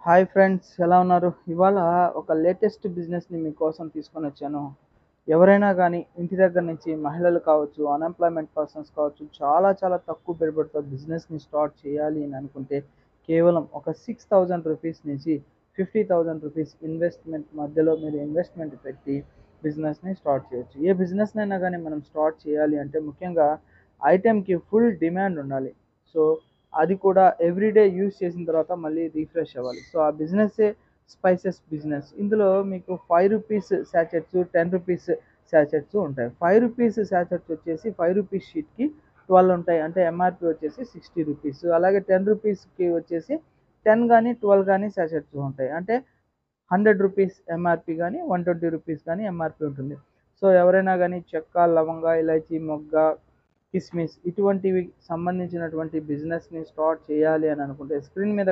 Hi friends, ఎలా ఉన్నారు? ఇవాళ ఒక లేటెస్ట్ బిజినెస్ని మీకోసం తీసుకొని వచ్చాను. ఎవరైనా కానీ ఇంటి దగ్గర నుంచి మహిళలు కావచ్చు, అన్ఎంప్లాయ్మెంట్ పర్సన్స్ కావచ్చు, చాలా చాలా తక్కువ పెట్టుబడితో బిజినెస్ని స్టార్ట్ చేయాలి అని అనుకుంటే కేవలం ఒక 6,000 రూపీస్ నుంచి 50,000 రూపీస్ ఇన్వెస్ట్మెంట్ మధ్యలో మీరు ఇన్వెస్ట్మెంట్ పెట్టి బిజినెస్ని స్టార్ట్ చేయొచ్చు. ఏ బిజినెస్నైనా కానీ మనం స్టార్ట్ చేయాలి అంటే ముఖ్యంగా ఐటెంకి ఫుల్ డిమాండ్ ఉండాలి. సో అది కూడా ఎవ్రీడే యూజ్ చేసిన తర్వాత మళ్ళీ రీఫ్రెష్ అవ్వాలి. సో ఆ బిజినెస్సే స్పైసెస్ బిజినెస్. ఇందులో మీకు 5 రూపీస్ శాచెట్స్, 10 రూపీస్ శాచెట్స్ ఉంటాయి. 5 రూపీస్ శాచెట్స్ వచ్చేసి 5 రూపీస్ షీట్‌కి 12 ఉంటాయి. అంటే ఎంఆర్‌పీ వచ్చేసి 60 రూపీస్. అలాగే 10 రూపీస్‌కి వచ్చేసి 10 గాని, 12 గాని శాచెట్స్ ఉంటాయి. అంటే 100 రూపీస్ ఎంఆర్‌పీ గాని, 120 రూపీస్ గాని ఎంఆర్‌పీ ఉంటుంది. సో ఎవరైనా గాని చెక్క, లవంగ, ఇలాచీ, మొగ్గ, కిస్మిస్ ఇటువంటివి సంబంధించినటువంటి బిజినెస్‌ని స్టార్ట్ చేయాలి అని అనుకుంటే స్క్రీన్ మీద